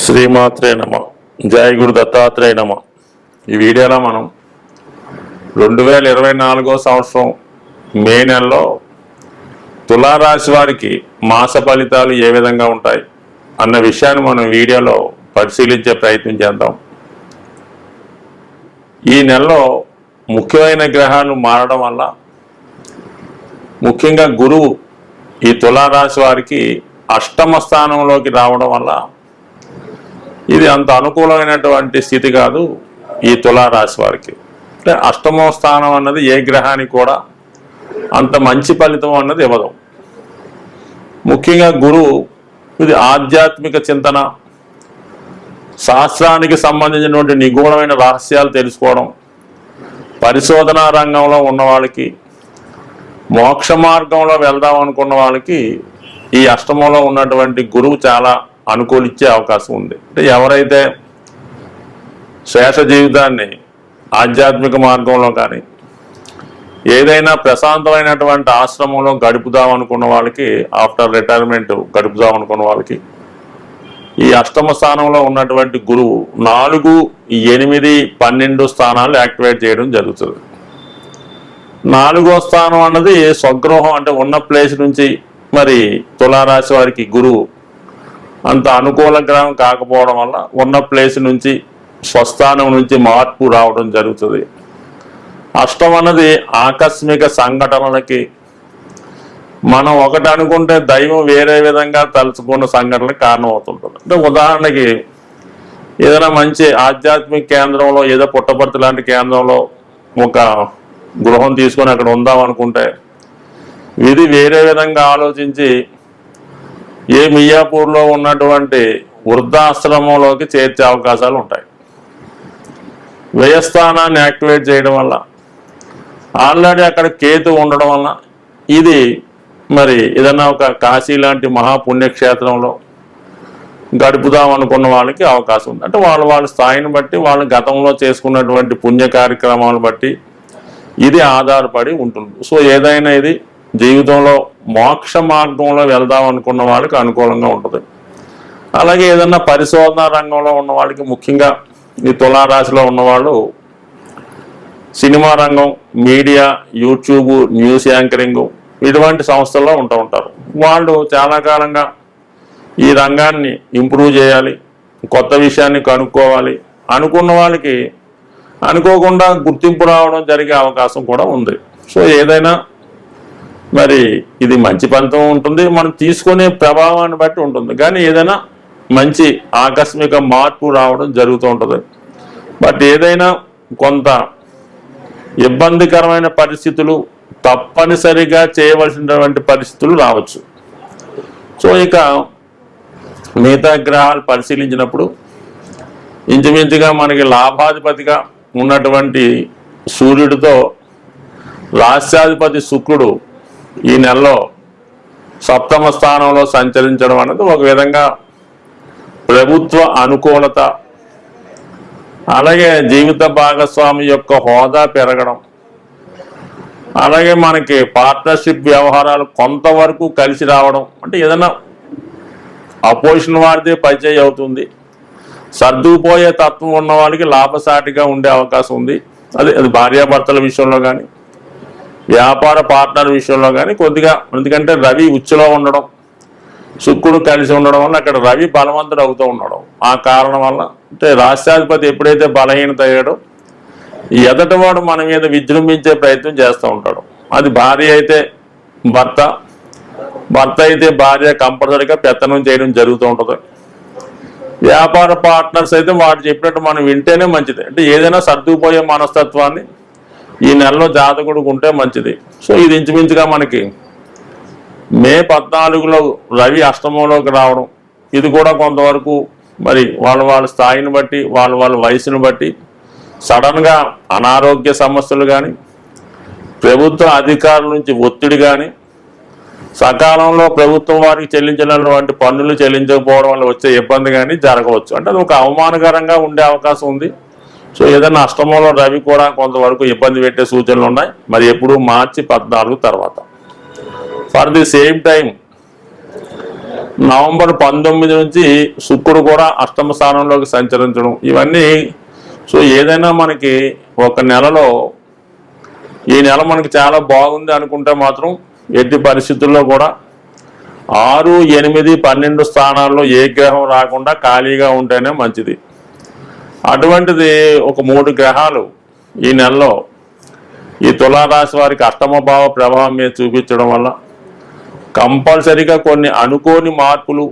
శ్రీమాత్రే నమ. జయ గురు దత్తాత్రేయ నమ. ఈ వీడియోలో మనం 2024 సంవత్సరం మే నెలలో తులారాశి వారికి మాస ఫలితాలు ఏ విధంగా ఉంటాయి అన్న విషయాన్ని మనం వీడియోలో పరిశీలించే ప్రయత్నం చేద్దాం. ఈ నెలలో ముఖ్యమైన గ్రహాలు మారడం వల్ల, ముఖ్యంగా గురువు ఈ తులారాశి వారికి అష్టమ స్థానంలోకి రావడం వల్ల ఇది అంత అనుకూలమైనటువంటి స్థితి కాదు ఈ తులారాశి వారికి. అంటే అష్టమ స్థానం అన్నది ఏ గ్రహానికి కూడా అంత మంచి ఫలితం అన్నది ఇవ్వదు. ముఖ్యంగా గురువు ఇది ఆధ్యాత్మిక చింతన, శాస్త్రానికి సంబంధించినటువంటి నిగూఢమైన రహస్యాలు తెలుసుకోవడం, పరిశోధనా రంగంలో ఉన్న వాళ్ళకి, మోక్ష మార్గంలో వెళ్దాం అనుకున్న వాళ్ళకి ఈ అష్టమంలో ఉన్నటువంటి గురువు చాలా అనుకూలించే అవకాశం ఉంది. అంటే ఎవరైతే శేష జీవితాన్ని ఆధ్యాత్మిక మార్గంలో కానీ ఏదైనా ప్రశాంతమైనటువంటి ఆశ్రమంలో గడుపుదాం అనుకున్న వాళ్ళకి, ఆఫ్టర్ రిటైర్మెంట్ గడుపుదాం అనుకున్న వాళ్ళకి ఈ అష్టమ స్థానంలో ఉన్నటువంటి గురువు 4, 8, 12 స్థానాలు యాక్టివేట్ చేయడం జరుగుతుంది. 4వ స్థానం అన్నది స్వగృహం, అంటే ఉన్న ప్లేస్ నుంచి మరి తులారాశి వారికి గురువు అంత అనుకూల గ్రహం కాకపోవడం వల్ల ఉన్న ప్లేస్ నుంచి, స్వస్థానం నుంచి మార్పు రావడం జరుగుతుంది. అష్టం అన్నది ఆకస్మిక సంఘటనలకి, మనం ఒకటి అనుకుంటే దైవం వేరే విధంగా తలుచుకున్న సంఘటనలకు కారణమవుతుంటుంది. అంటే ఉదాహరణకి ఏదైనా మంచి ఆధ్యాత్మిక కేంద్రంలో, ఏదో పుట్టపర్తి లాంటి కేంద్రంలో ఒక గృహం తీసుకొని అక్కడ ఉందాం అనుకుంటే ఇది వేరే విధంగా ఆలోచించి ఏ మియాపూర్లో ఉన్నటువంటి వృద్ధాశ్రమంలోకి చేర్చే అవకాశాలు ఉంటాయి. వ్యయస్థానాన్ని యాక్టివేట్ చేయడం వల్ల, ఆల్రెడీ అక్కడ కేతు ఉండడం వల్ల ఇది మరి ఏదైనా ఒక కాశీ లాంటి మహాపుణ్యక్షేత్రంలో గడుపుదాం అనుకున్న వాళ్ళకి అవకాశం ఉంది. అంటే వాళ్ళ స్థాయిని బట్టి, వాళ్ళ గతంలో చేసుకున్నటువంటి పుణ్య కార్యక్రమాలను బట్టి ఇది ఆధారపడి ఉంటుంది. సో ఏదైనా ఇది జీవితంలో మోక్ష మార్గంలో వెళ్దాం అనుకున్న వాళ్ళకి అనుకూలంగా ఉంటుంది. అలాగే ఏదన్నా పరిశోధన రంగంలో ఉన్న వాళ్ళకి, ముఖ్యంగా ఈ తులారాశిలో ఉన్నవాళ్ళు సినిమా రంగం, మీడియా, యూట్యూబ్, న్యూస్ యాంకరింగ్ ఇటువంటి సంస్థల్లో ఉంటూ ఉంటారు. వాళ్ళు చాలా కాలంగా ఈ రంగాన్ని ఇంప్రూవ్ చేయాలి, కొత్త విషయాన్ని కనుక్కోవాలి అనుకున్న వాళ్ళకి అనుకోకుండా గుర్తింపు రావడం జరిగే అవకాశం కూడా ఉంది. సో ఏదైనా మరి ఇది మంచి ఫలితం ఉంటుంది, మనం తీసుకునే ప్రభావాన్ని బట్టి ఉంటుంది. కానీ ఏదైనా మంచి ఆకస్మిక మార్పు రావడం జరుగుతూ ఉంటుంది. బట్ ఏదైనా కొంత ఇబ్బందికరమైన పరిస్థితులు, తప్పనిసరిగా చేయవలసినటువంటి పరిస్థితులు రావచ్చు. సో ఇక మిగతా గ్రహాలు పరిశీలించినప్పుడు ఇంచుమించుగా మనకి లాభాధిపతిగా ఉన్నటువంటి సూర్యుడితో రాష్ట్రాధిపతి శుక్రుడు ఈ నెలలో సప్తమ స్థానంలో సంచరించడం అనేది ఒక విధంగా ప్రభుత్వ అనుకూలత, అలాగే జీవిత భాగస్వామి యొక్క హోదా పెరగడం, అలాగే మనకి పార్ట్నర్షిప్ వ్యవహారాలు కొంతవరకు కలిసి రావడం, అంటే ఏదైనా అపోజిషన్ వారిదే పరిచయం అవుతుంది, సర్దుకుపోయే తత్వం ఉన్న వాళ్ళకి లాభసాటిగా ఉండే అవకాశం ఉంది. అది భార్యాభర్తల విషయంలో కానీ, వ్యాపార పార్ట్నర్ విషయంలో కానీ కొద్దిగా, ఎందుకంటే రవి ఉచ్చులో ఉండడం, శుక్రుడు కలిసి ఉండడం వల్ల అక్కడ రవి బలవంతుడు అవుతూ ఉండడం, ఆ కారణం వల్ల అంటే రాష్ట్రాధిపతి ఎప్పుడైతే బలహీనత అయ్యాడో ఎదటివాడు మన మీద విజృంభించే ప్రయత్నం చేస్తూ ఉంటాడు. అది భార్య అయితే భర్త, భర్త అయితే భార్య కంపల్సరీగా పెత్తనం చేయడం జరుగుతూ ఉంటుంది. వ్యాపార పార్ట్నర్స్ అయితే వాడు చెప్పినట్టు మనం వింటేనే మంచిది. అంటే ఏదైనా సర్దుకుపోయే మనస్తత్వాన్ని ఈ నెలలో జాతకుడికి ఉంటే మంచిది. సో ఇది ఇంచుమించుగా మనకి మే 14లో రవి అష్టమంలోకి రావడం, ఇది కూడా కొంతవరకు మరి వాళ్ళ స్థాయిని బట్టి, వాళ్ళ వయసును బట్టి సడన్గా అనారోగ్య సమస్యలు కానీ, ప్రభుత్వ అధికారుల నుంచి ఒత్తిడి కానీ, సకాలంలో ప్రభుత్వం వారికి చెల్లించినటువంటి పన్నులు చెల్లించకపోవడం వల్ల వచ్చే ఇబ్బంది కానీ జరగవచ్చు. అంటే అది ఒక అవమానకరంగా ఉండే అవకాశం ఉంది. సో ఏదైనా అష్టమంలో రవి కూడా కొంతవరకు ఇబ్బంది పెట్టే సూచనలు ఉన్నాయి. మరి ఎప్పుడు మార్చి 14 తర్వాత. For the same time November 19 నుంచి శుక్రుడు కూడా అష్టమ స్థానంలోకి సంచరించడం ఇవన్నీ. సో ఏదైనా మనకి ఒక నెలలో ఈ నెల మనకి చాలా బాగుంది అనుకుంటే మాత్రం ఎట్టి పరిస్థితుల్లో కూడా 6, 8, 12 స్థానాల్లో ఏ గ్రహం రాకుండా ఖాళీగా ఉంటేనే మంచిది. అటువంటిది ఒక 3 గ్రహాలు ఈ నెలలో ఈ తులారాశి వారికి అష్టమ భావ ప్రభావం మీద చూపించడం వల్ల కంపల్సరిగా కొన్ని అనుకోని మార్పులు,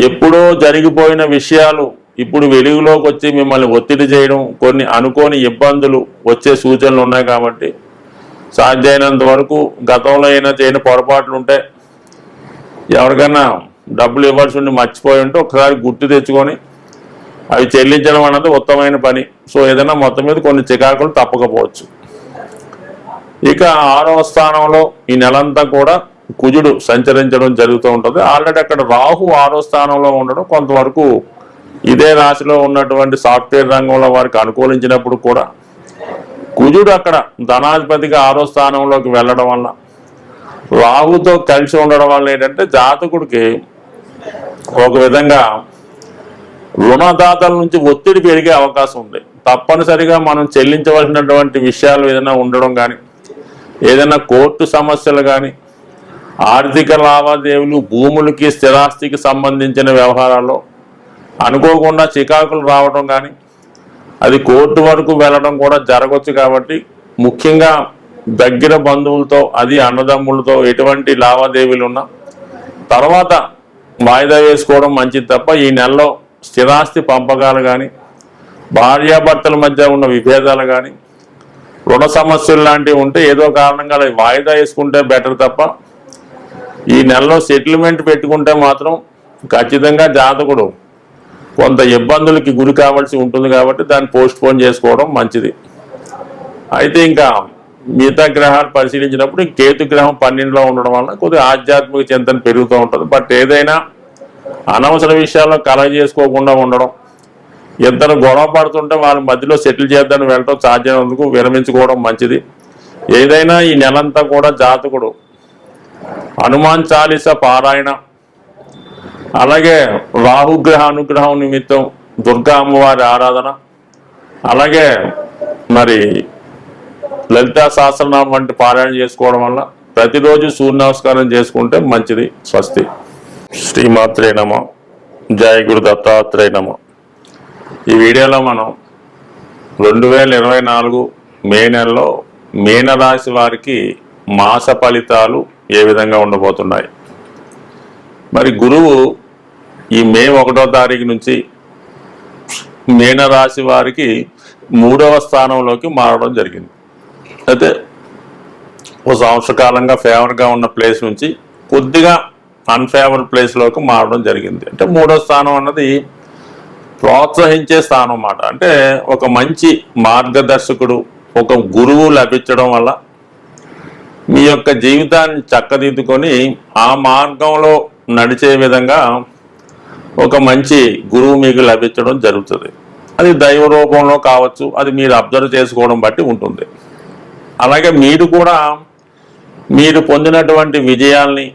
ఎప్పుడో జరిగిపోయిన విషయాలు ఇప్పుడు వెలుగులోకి వచ్చి మిమ్మల్ని ఒత్తిడి చేయడం, కొన్ని అనుకోని ఇబ్బందులు వచ్చే సూచనలు ఉన్నాయి. కాబట్టి సాధ్యమైనంత వరకు గతంలో అయినా చేయని పొరపాట్లు ఉంటే, ఎవరికైనా డబ్బులు ఇవ్వాల్సి ఉండి మర్చిపోయి ఉంటే ఒకసారి గుర్తు తెచ్చుకొని అవి చెల్లించడం అన్నది ఉత్తమమైన పని. సో ఏదైనా మొత్తం మీద కొన్ని చికాకులు తప్పకపోవచ్చు. ఇక 6వ స్థానంలో ఈ నెలంతా కూడా కుజుడు సంచరించడం జరుగుతూ ఉంటుంది. ఆల్రెడీ అక్కడ రాహు 6వ స్థానంలో ఉండడం కొంతవరకు ఇదే రాశిలో ఉన్నటువంటి సాఫ్ట్వేర్ రంగంలో వారికి అనుకూలించినప్పుడు కూడా కుజుడు అక్కడ ధనాధిపతిగా 6వ స్థానంలోకి వెళ్ళడం వల్ల, రాహుతో కలిసి ఉండడం వల్ల ఏంటంటే జాతకుడికి ఒక విధంగా రుణదాతల నుంచి ఒత్తిడి పెరిగే అవకాశం ఉంది. తప్పనిసరిగా మనం చెల్లించవలసినటువంటి విషయాలు ఏదైనా ఉండడం కానీ, ఏదైనా కోర్టు సమస్యలు కానీ, ఆర్థిక లావాదేవీలు, భూములకి స్థిరాస్తికి సంబంధించిన వ్యవహారాల్లో అనుకోకుండా చికాకులు రావడం కానీ, అది కోర్టు వరకు వెళ్ళడం కూడా జరగవచ్చు. కాబట్టి ముఖ్యంగా దగ్గర బంధువులతో, అది అన్నదమ్ములతో ఎటువంటి లావాదేవీలు ఉన్నా తర్వాత వాయిదా వేసుకోవడం మంచిది తప్ప ఈ నెలలో స్థిరాస్తి పంపకాలు కానీ, భార్యాభర్తల మధ్య ఉన్న విభేదాలు కానీ, రుణ సమస్యలు లాంటివి ఉంటే ఏదో కారణంగా అవి వాయిదా వేసుకుంటే బెటర్ తప్ప ఈ నెలలో సెటిల్మెంట్ పెట్టుకుంటే మాత్రం ఖచ్చితంగా జాతకుడు కొంత ఇబ్బందులకి గురి కావాల్సి ఉంటుంది. కాబట్టి దాన్ని పోస్ట్ పోన్ చేసుకోవడం మంచిది. అయితే ఇంకా మిగతా గ్రహాలు పరిశీలించినప్పుడు కేతు గ్రహం 12లో ఉండడం వల్ల కొద్దిగా ఆధ్యాత్మిక చింతన పెరుగుతూ ఉంటుంది. బట్ ఏదైనా అనవసర విషయాల్లో కలగ చేసుకోకుండా ఉండడం, ఇద్దరు గొడవ పడుతుంటే వాళ్ళ మధ్యలో సెటిల్ చేద్దామని వెళ్ళటం సాధ్యమైనందుకు విరమించుకోవడం మంచిది. ఏదైనా ఈ నెలంతా కూడా జాతకుడు హనుమాన్ చాలీస పారాయణ, అలాగే రాహుగ్రహ అనుగ్రహం నిమిత్తం దుర్గా అమ్మవారి ఆరాధన, అలాగే మరి లలితా సహస్రనామం వంటి పారాయణ చేసుకోవడం వల్ల ప్రతిరోజు సూర్య నమస్కారం చేసుకుంటే మంచిది. స్వస్తి. శ్రీమాత్రే నమః. జయ గురు దత్తాత్రేయ నమః. ఈ వీడియోలో మనం 2024 మే నెలలో మీనరాశి వారికి మాస ఫలితాలు ఏ విధంగా ఉండబోతున్నాయి. మరి గురువు ఈ మే 1వ తారీఖు నుంచి మీనరాశి వారికి 3వ స్థానంలోకి మారడం జరిగింది. అయితే ఓ సంవత్సర కాలంగా ఫేవర్గా ఉన్న ప్లేస్ నుంచి కొద్దిగా అన్ఫేవర్ ప్లేస్లోకి మారడం జరిగింది. అంటే 3వ స్థానం అన్నది ప్రోత్సహించే స్థానం అన్నమాట. అంటే ఒక మంచి మార్గదర్శకుడు, ఒక గురువు లభించడం వల్ల మీ యొక్క జీవితాన్ని చక్కదిద్దుకొని ఆ మార్గంలో నడిచే విధంగా ఒక మంచి గురువు మీకు లభించడం జరుగుతుంది. అది దైవ రూపంలో కావచ్చు, అది మీరు అబ్జర్వ్ చేసుకోవడం బట్టి ఉంటుంది. అలాగే మీరు కూడా మీరు పొందినటువంటి విజయాల్ని,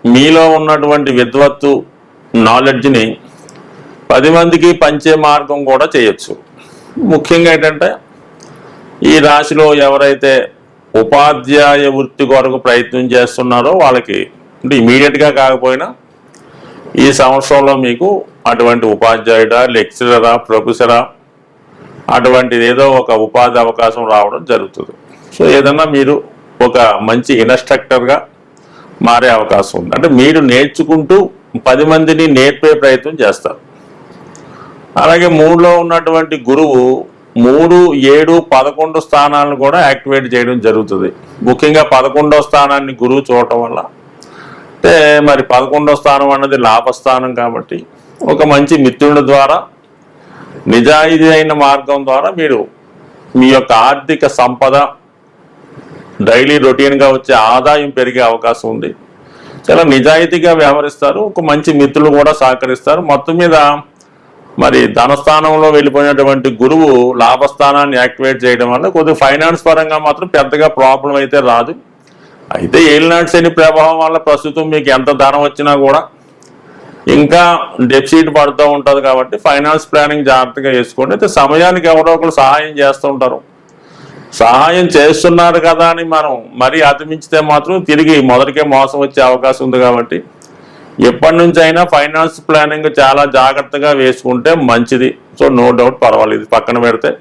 మీలో ఉన్నటువంటి విద్వత్తు, నాలెడ్జ్ని 10 మందికి పంచే మార్గం కూడా చేయొచ్చు. ముఖ్యంగా ఏంటంటే ఈ రాశిలో ఎవరైతే ఉపాధ్యాయ వృత్తి కొరకు ప్రయత్నం చేస్తున్నారో వాళ్ళకి, అంటే ఇమీడియట్గా కాకపోయినా ఈ సంవత్సరంలో మీకు అటువంటి ఉపాధ్యాయుడా, లెక్చరరా, ప్రొఫెసరా అటువంటిది ఏదో ఒక ఉపాధి అవకాశం రావడం జరుగుతుంది. సో ఏదన్నా మీరు ఒక మంచి ఇన్స్ట్రక్టర్గా మారే అవకాశం ఉంది. అంటే మీరు నేర్చుకుంటూ 10 మందిని నేర్పే ప్రయత్నం చేస్తారు. అలాగే 3లో ఉన్నటువంటి గురువు 3, 7, 11 స్థానాలను కూడా యాక్టివేట్ చేయడం జరుగుతుంది. ముఖ్యంగా 11వ స్థానాన్ని గురువు చూడటం వల్ల, అంటే మరి 11వ స్థానం అన్నది లాభస్థానం కాబట్టి ఒక మంచి మిత్రుడి ద్వారా, నిజాయితీ అయిన మార్గం ద్వారా మీరు మీ యొక్క ఆర్థిక సంపద, డైలీ రొటీన్గా వచ్చే ఆదాయం పెరిగే అవకాశం ఉంది. చాలా నిజాయితీగా వ్యవహరిస్తారు. ఒక మంచి మిత్రులు కూడా సహకరిస్తారు. మొత్తం మీద మరి ధనస్థానంలో వెళ్ళిపోయినటువంటి గురువు లాభస్థానాన్ని యాక్టివేట్ చేయడం వల్ల కొద్దిగా ఫైనాన్స్ పరంగా మాత్రం పెద్దగా ప్రాబ్లం అయితే రాదు. అయితే ఏలినాటి శని ప్రభావం వల్ల ప్రస్తుతం మీకు ఎంత ధనం వచ్చినా కూడా ఇంకా డెఫిసిట్ పడుతూ ఉంటుంది కాబట్టి ఫైనాన్స్ ప్లానింగ్ జాగ్రత్తగా చేసుకోండి. అయితే సమయానికి ఎవరో ఒకరు సహాయం చేస్తూ ఉంటారు. సహాయం చేస్తున్నారు కదా అని మనం మరీ అతిమించితే మాత్రం తిరిగి మొదటికే మోసం వచ్చే అవకాశం ఉంది. కాబట్టి ఎప్పటి నుంచి అయినా ఫైనాన్స్ ప్లానింగ్ చాలా జాగ్రత్తగా వేసుకుంటే మంచిది. సో నో డౌట్ పర్వాలేదు, పక్కన పెడితే.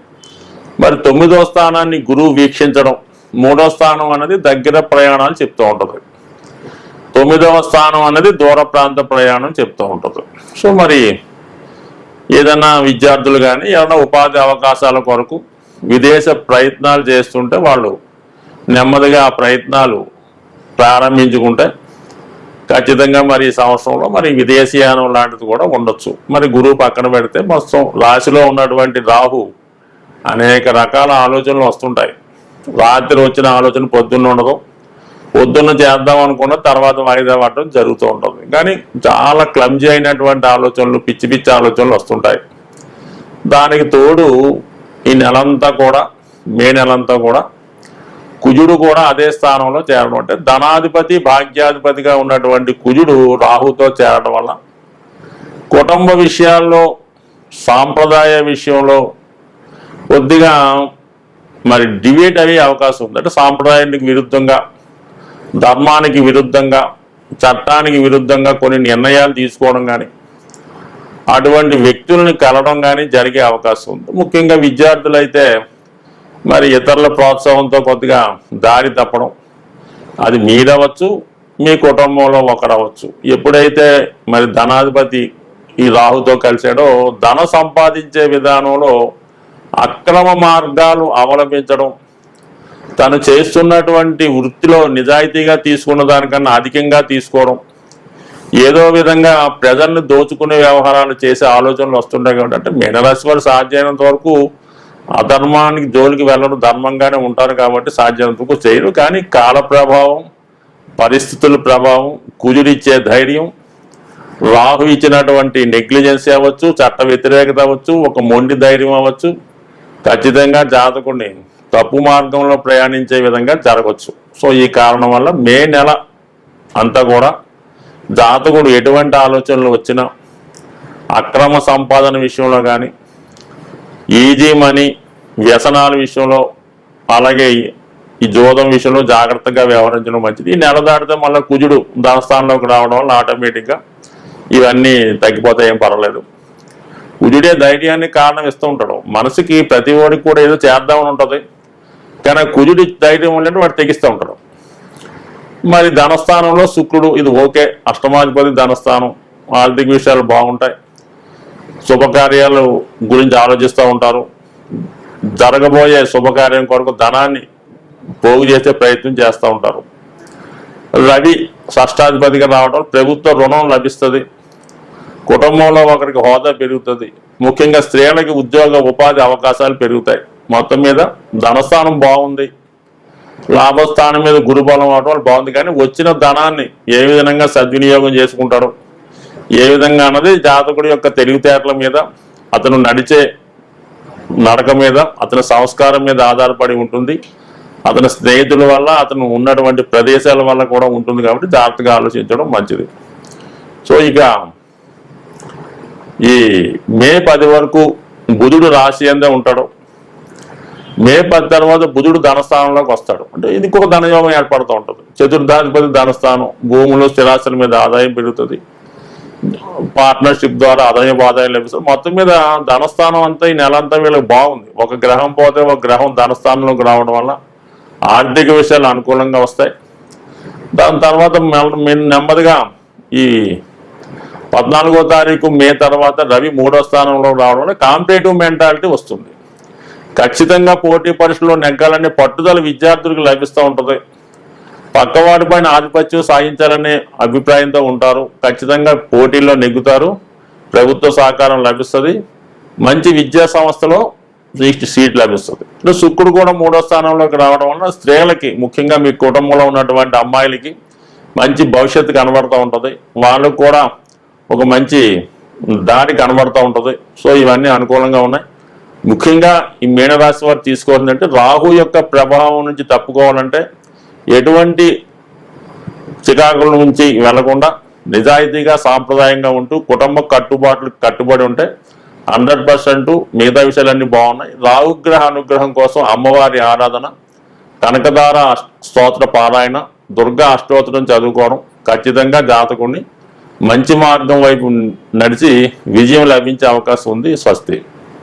మరి 9వ స్థానాన్ని గురువు వీక్షించడం, 3వ స్థానం అనేది దగ్గర ప్రయాణాలు చెప్తూ ఉంటుంది, 9వ స్థానం అనేది దూర ప్రాంత ప్రయాణం చెప్తూ ఉంటుంది. సో మరి ఏదైనా విద్యార్థులు కానీ ఏదైనా ఉపాధి అవకాశాల కొరకు విదేశ ప్రయత్నాలు చేస్తుంటే వాళ్ళు నెమ్మదిగా ఆ ప్రయత్నాలు ప్రారంభించుకుంటే ఖచ్చితంగా మరి ఈ సంవత్సరంలో మరి విదేశీయానం లాంటిది కూడా ఉండొచ్చు. మరి గురువు పక్కన పెడితే మొత్తం రాశిలో ఉన్నటువంటి రాహు అనేక రకాల ఆలోచనలు వస్తుంటాయి. రాత్రి వచ్చిన ఆలోచన పొద్దున్న ఉండదు, పొద్దున్న చేద్దాం అనుకున్న తర్వాత వాయిదా పడడం జరుగుతూ ఉంటుంది. కానీ చాలా క్లమ్జీ అయినటువంటి ఆలోచనలు, పిచ్చి పిచ్చి ఆలోచనలు వస్తుంటాయి. దానికి తోడు ఈ నెలంతా కూడా, మే నెలంతా కూడా కుజుడు కూడా అదే స్థానంలో చేరడం, అంటే ధనాధిపతి భాగ్యాధిపతిగా ఉన్నటువంటి కుజుడు రాహుతో చేరడం వల్ల కుటుంబ విషయాల్లో, సాంప్రదాయ విషయంలో కొద్దిగా మరి డివేట్ అయ్యే అవకాశం ఉంది. అంటే సాంప్రదాయానికి విరుద్ధంగా, ధర్మానికి విరుద్ధంగా, చట్టానికి విరుద్ధంగా కొన్ని నిర్ణయాలు తీసుకోవడం కానీ, అటువంటి వ్యక్తుల్ని కలవడం కానీ జరిగే అవకాశం ఉంది. ముఖ్యంగా విద్యార్థులైతే మరి ఇతరుల ప్రోత్సాహంతో కొద్దిగా దారి తప్పడం, అది మీరవచ్చు, మీ కుటుంబంలో ఒకరవచ్చు. ఎప్పుడైతే మరి ధనాధిపతి ఈ రాహుతో కలిసాడో ధన సంపాదించే విధానంలో అక్రమ మార్గాలు అవలంబించడం, తను చేస్తున్నటువంటి వృత్తిలో నిజాయితీగా తీసుకున్న దానికన్నా అధికంగా తీసుకోవడం, ఏదో విధంగా ప్రజల్ని దోచుకునే వ్యవహారాలు చేసే ఆలోచనలు వస్తుంటాయి. కాబట్టి అంటే మీనరాశి వారు సాధ్యమైనంత వరకు అధర్మానికి జోలికి వెళ్ళడం, ధర్మంగానే ఉంటారు కాబట్టి సాధ్యమైనంత వరకు చేయరు. కానీ కాల ప్రభావం, పరిస్థితుల ప్రభావం, కుజుడిచ్చే ధైర్యం, రాహు ఇచ్చినటువంటి నెగ్లిజెన్సీ అవ్వచ్చు, చట్ట వ్యతిరేకత అవ్వచ్చు, ఒక మొండి ధైర్యం అవ్వచ్చు, ఖచ్చితంగా జాతకుడిని తప్పు మార్గంలో ప్రయాణించే విధంగా జరగవచ్చు. సో ఈ కారణం వల్ల మే నెల అంతా కూడా జాతకుడు ఎటువంటి ఆలోచనలు వచ్చినా అక్రమ సంపాదన విషయంలో కానీ, ఈజీ మనీ, వ్యసనాల విషయంలో, అలాగే ఈ జోదం విషయంలో జాగ్రత్తగా వ్యవహరించడం మంచిది. ఈ నెల దాటితే మళ్ళీ కుజుడు ధనస్థానంలోకి రావడం వల్ల ఆటోమేటిక్గా ఇవన్నీ తగ్గిపోతాయి, ఏం పర్వాలేదు. కుజుడే ధైర్యాన్ని కారణం ఇస్తూ ఉంటాడు. మనసుకి ప్రతి వాడికి కూడా ఏదో చేద్దామని ఉంటుంది, కానీ కుజుడి ధైర్యం ఉంటే వాడు తెగిస్తూ ఉంటాడు. మరి ధనస్థానంలో శుక్రుడు, ఇది ఓకే, అష్టమాధిపతి ధనస్థానం, ఆర్థిక విషయాలు బాగుంటాయి, శుభకార్యాలు గురించి ఆలోచిస్తూ ఉంటారు, జరగబోయే శుభకార్యం కొరకు ధనాన్ని పోగు చేసే ప్రయత్నం చేస్తూ ఉంటారు. రవి షష్టాధిపతిగా రావడం, ప్రభుత్వ రుణం లభిస్తుంది, కుటుంబంలో ఒకరికి హోదా పెరుగుతుంది, ముఖ్యంగా స్త్రీలకి ఉద్యోగ ఉపాధి అవకాశాలు పెరుగుతాయి. మొత్తం మీద ధనస్థానం బాగుంది, లాభస్థానం మీద గురుబలం అవడం బాగుంది. కానీ వచ్చిన ధనాన్ని ఏ విధంగా సద్వినియోగం చేసుకుంటాడు, ఏ విధంగా అన్నది జాతకుడి యొక్క తెలివితేటల మీద, అతను నడిచే నడక మీద, అతని సంస్కారం మీద ఆధారపడి ఉంటుంది, అతని స్నేహితుల వల్ల, అతను ఉన్నటువంటి ప్రదేశాల వల్ల కూడా ఉంటుంది. కాబట్టి జాగ్రత్తగా ఆలోచించడం మంచిది. సో ఇక ఈ మే 10 వరకు బుధుడు రాశి అందే ఉంటాడు. మే 10 తర్వాత బుధుడు ధనస్థానంలోకి వస్తాడు. అంటే ఇది ఒక ధనయోగం ఏర్పడుతూ ఉంటుంది. చతుర్థాధిపతి ధనస్థానం, భూములు స్థిరాస్తుల మీద ఆదాయం పెరుగుతుంది, పార్ట్నర్షిప్ ద్వారా ఆదాయం లభిస్తుంది. మొత్తం మీద ధనస్థానం అంతా ఈ నెల అంతా వీళ్ళకి బాగుంది. ఒక గ్రహం పోతే ఒక గ్రహం ధనస్థానంలోకి రావడం వల్ల ఆర్థిక విషయాలు అనుకూలంగా వస్తాయి. దాని తర్వాత నెమ్మదిగా ఈ 14వ తారీఖు మే తర్వాత రవి 3వ స్థానంలో రావడం వల్ల కాంపిటేటివ్ మెంటాలిటీ వస్తుంది. ఖచ్చితంగా పోటీ పరీక్షలో నెగ్గాలనే పట్టుదల విద్యార్థులకు లభిస్తూ ఉంటుంది. పక్కవాడిపైన ఆధిపత్యం సాధించాలనే అభిప్రాయంతో ఉంటారు. ఖచ్చితంగా పోటీల్లో నెగ్గుతారు, ప్రభుత్వ సహకారం లభిస్తుంది, మంచి విద్యా సంస్థలో సీట్ లభిస్తుంది. శుక్రుడు కూడా 3వ స్థానంలోకి రావడం వల్ల స్త్రీలకి, ముఖ్యంగా మీ కుటుంబంలో ఉన్నటువంటి అమ్మాయిలకి మంచి భవిష్యత్తు కనబడుతూ ఉంటుంది. వాళ్ళకు కూడా ఒక మంచి దారి కనబడుతూ ఉంటుంది. సో ఇవన్నీ అనుకూలంగా ఉన్నాయి. ముఖ్యంగా ఈ మీనరాశి వారు తీసుకోవాలంటే రాహు యొక్క ప్రభావం నుంచి తప్పుకోవాలంటే ఎటువంటి చికాకుల నుంచి వెళ్లకుండా నిజాయితీగా సాంప్రదాయంగా ఉంటూ కుటుంబ కట్టుబాట్లు కట్టుబడి ఉంటే 100% మిగతా విషయాలన్నీ బాగున్నాయి. రాహుగ్రహ అనుగ్రహం కోసం అమ్మవారి ఆరాధన, కనకదార స్తోత్ర పారాయణ, దుర్గా అష్టోత్తరం చదువుకోవడం ఖచ్చితంగా జాతకుడిని మంచి మార్గం వైపు నడిచి విజయం లభించే అవకాశం ఉంది. స్వస్తి.